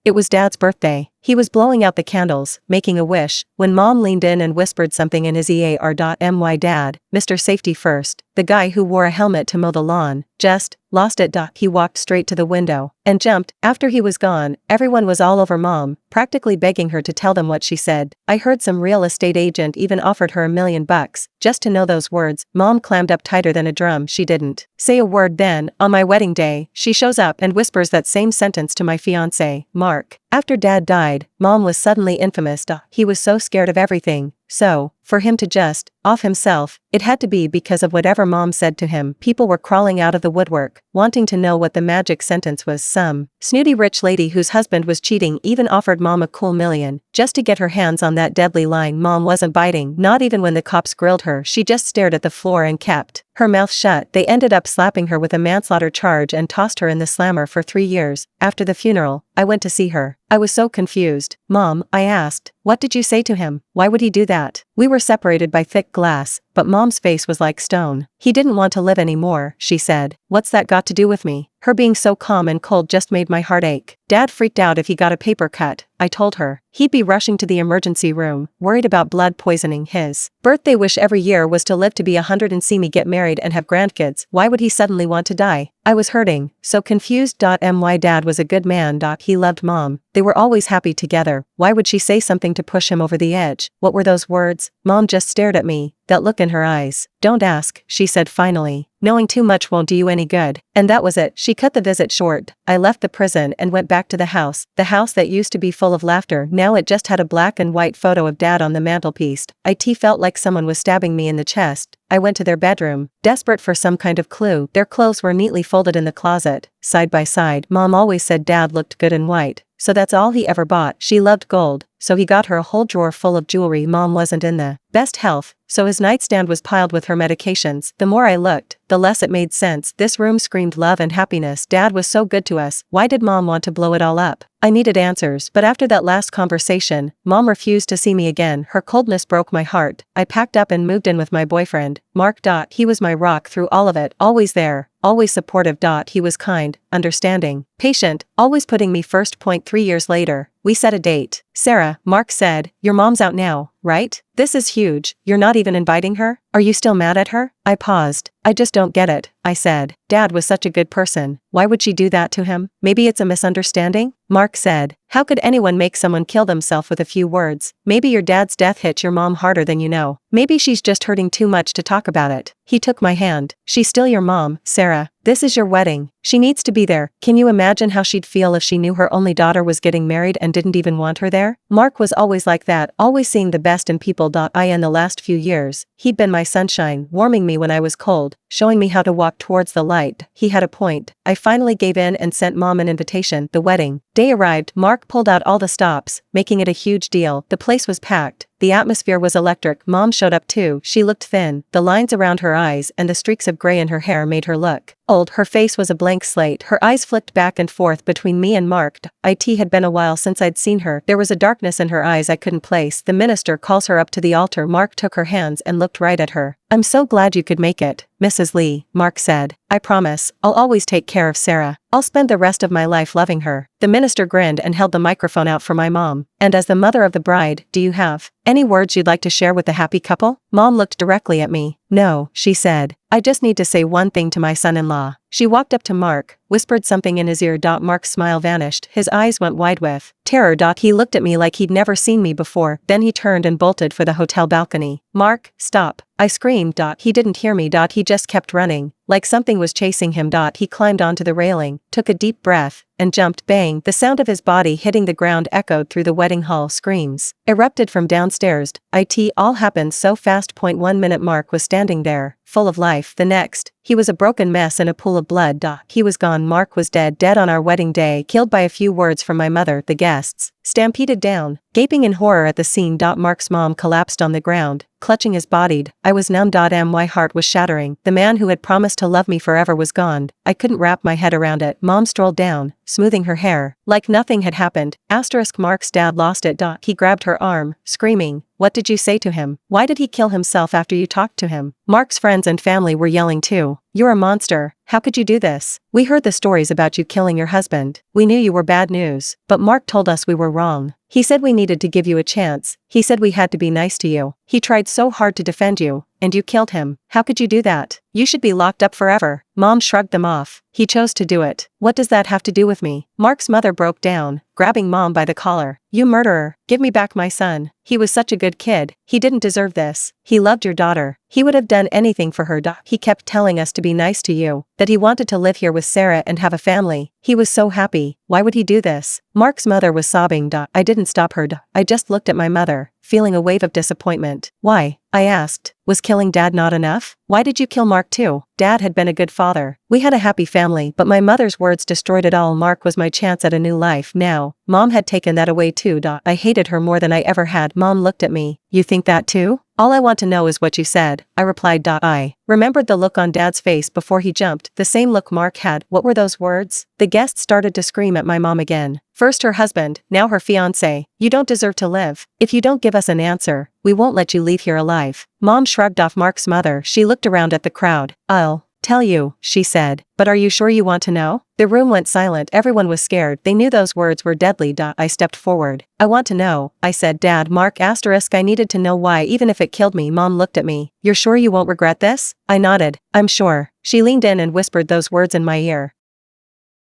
It was Dad's birthday. He was blowing out the candles, making a wish, when Mom leaned in and whispered something in his ear. My dad, Mr. Safety First, the guy who wore a helmet to mow the lawn, just lost it. He walked straight to the window and jumped. After he was gone, everyone was all over Mom, practically begging her to tell them what she said. I heard some real estate agent even offered her $1 million just to know those words. Mom clammed up tighter than a drum. She didn't say a word. Then, on my wedding day, she shows up and whispers that same sentence to my fiancé, Mark. After Dad died, Mom was suddenly infamous. He was so scared of everything. So, for him to just off himself, it had to be because of whatever Mom said to him. People were crawling out of the woodwork, wanting to know what the magic sentence was. Some snooty rich lady whose husband was cheating even offered Mom a cool $1 million just to get her hands on that deadly line. Mom wasn't biting, not even when the cops grilled her. She just stared at the floor and kept her mouth shut. They ended up slapping her with a manslaughter charge and tossed her in the slammer for 3 years. After the funeral, I went to see her. I was so confused. Mom, I asked, what did you say to him? Why would he do that? We were separated by thick glass, but Mom's face was like stone. He didn't want to live anymore, she said. What's that got to do with me? Her being so calm and cold just made my heart ache. Dad freaked out if he got a paper cut, I told her. He'd be rushing to the emergency room, worried about blood poisoning. His birthday wish every year was to live to be 100 and see me get married and have grandkids. Why would he suddenly want to die? I was hurting, so confused. My dad was a good man. He loved Mom. They were always happy together. Why would she say something to push him over the edge? What were those words? Mom just stared at me, that look in her eyes. Don't ask, she said finally. Knowing too much won't do you any good. And that was it. She cut the visit short. I left the prison and went back to the house that used to be full of laughter. Now it just had a black and white photo of Dad on the mantelpiece. It felt like someone was stabbing me in the chest. I went to their bedroom, desperate for some kind of clue. Their clothes were neatly folded in the closet, side by side. Mom always said Dad looked good in white, so that's all he ever bought. She loved gold, so he got her a whole drawer full of jewelry. Mom wasn't in the best health, so his nightstand was piled with her medications. The more I looked, the less it made sense. This room screamed love and happiness. Dad was so good to us. Why did Mom want to blow it all up? I needed answers, but after that last conversation, Mom refused to see me again. Her coldness broke my heart. I packed up and moved in with my boyfriend, Mark. He was my rock through all of it, always there, always supportive. He was kind, understanding, patient, always putting me first. 3 years later, we set a date. Sarah, Mark said, your mom's out now, right? This is huge. You're not even inviting her? Are you still mad at her? I paused. I just don't get it, I said. Dad was such a good person. Why would she do that to him? Maybe it's a misunderstanding? Mark said. How could anyone make someone kill themselves with a few words? Maybe your dad's death hit your mom harder than you know. Maybe she's just hurting too much to talk about it. He took my hand. She's still your mom, Sarah. This is your wedding. She needs to be there. Can you imagine how she'd feel if she knew her only daughter was getting married and didn't even want her there? Mark was always like that, always seeing the best in people. In the last few years, he'd been my sunshine, warming me when I was cold, showing me how to walk towards the light. He had a point. I finally gave in and sent Mom an invitation. The wedding day arrived. Mark pulled out all the stops, making it a huge deal. The place was packed. The atmosphere was electric. Mom showed up too. She looked thin. The lines around her eyes and the streaks of gray in her hair made her look old. Her face was a blank slate. Her eyes flicked back and forth between me and Mark. It had been a while since I'd seen her. There was a darkness in her eyes I couldn't place. The minister calls her up to the altar. Mark took her hands and looked right at her. I'm so glad you could make it, Mrs. Lee, Mark said. I promise, I'll always take care of Sarah. I'll spend the rest of my life loving her. The minister grinned and held the microphone out for my mom. And as the mother of the bride, do you have any words you'd like to share with the happy couple? Mom looked directly at me. No, she said. I just need to say one thing to my son-in-law. She walked up to Mark, whispered something in his ear. Mark's smile vanished. His eyes went wide with terror. He looked at me like he'd never seen me before. Then he turned and bolted for the hotel balcony. Mark, stop. I screamed. He didn't hear me. He just kept running, like something was chasing him. He climbed onto the railing, took a deep breath, and jumped. Bang! The sound of his body hitting the ground echoed through the wedding hall. Screams erupted from downstairs. It all happened so fast. 1 minute Mark was standing there, full of life. The next, he was a broken mess in a pool of blood. He was gone. Mark was dead on our wedding day, killed by a few words from my mother. The guests stampeded down, gaping in horror at the scene. Mark's mom collapsed on the ground, clutching his body. I was numb. My heart was shattering. The man who had promised to love me forever was gone. I couldn't wrap my head around it. Mom strolled down, smoothing her hair, like nothing had happened. Mark's dad lost it. He grabbed her arm, screaming, what did you say to him? Why did he kill himself after you talked to him? Mark's friends and family were yelling too. You're a monster. how could you do this? We heard the stories about you killing your husband. We knew you were bad news, but Mark told us we were wrong. He said we needed to give you a chance. He said we had to be nice to you. He tried so hard to defend you, and you killed him. How could you do that? You should be locked up forever." Mom shrugged them off. "He chose to do it. What does that have to do with me?" Mark's mother broke down, grabbing Mom by the collar. "You murderer, give me back my son. He was such a good kid. He didn't deserve this. He loved your daughter. He would have done anything for her. He kept telling us to be nice to you, that he wanted to live here with Sarah and have a family. He was so happy. Why would he do this?" Mark's mother was sobbing. "I didn't stop her. I just looked at my mother, feeling a wave of disappointment." "Why?" I asked. "Was killing Dad not enough? Why did you kill Mark too? Dad had been a good father. We had a happy family, but my mother's words destroyed it all. Mark was my chance at a new life. Now, Mom had taken that away too. I hated her more than I ever had." Mom looked at me. "You think that too?" "All I want to know is what you said," I replied. I remembered the look on Dad's face before he jumped, the same look Mark had. What were those words? The guests started to scream at my mom again. First her husband, now her fiancé. "You don't deserve to live. If you don't give us an answer, we won't let you leave here alive." Mom shrugged off Mark's mother. She looked around at the crowd. "I'll tell you," she said. "But are you sure you want to know?" The room went silent. Everyone was scared. They knew those words were deadly. I stepped forward. "I want to know," I said. "Dad, Mark asterisk I needed to know why, even if it killed me." Mom looked at me. "You're sure you won't regret this?" I nodded. "I'm sure." She leaned in and whispered those words in my ear.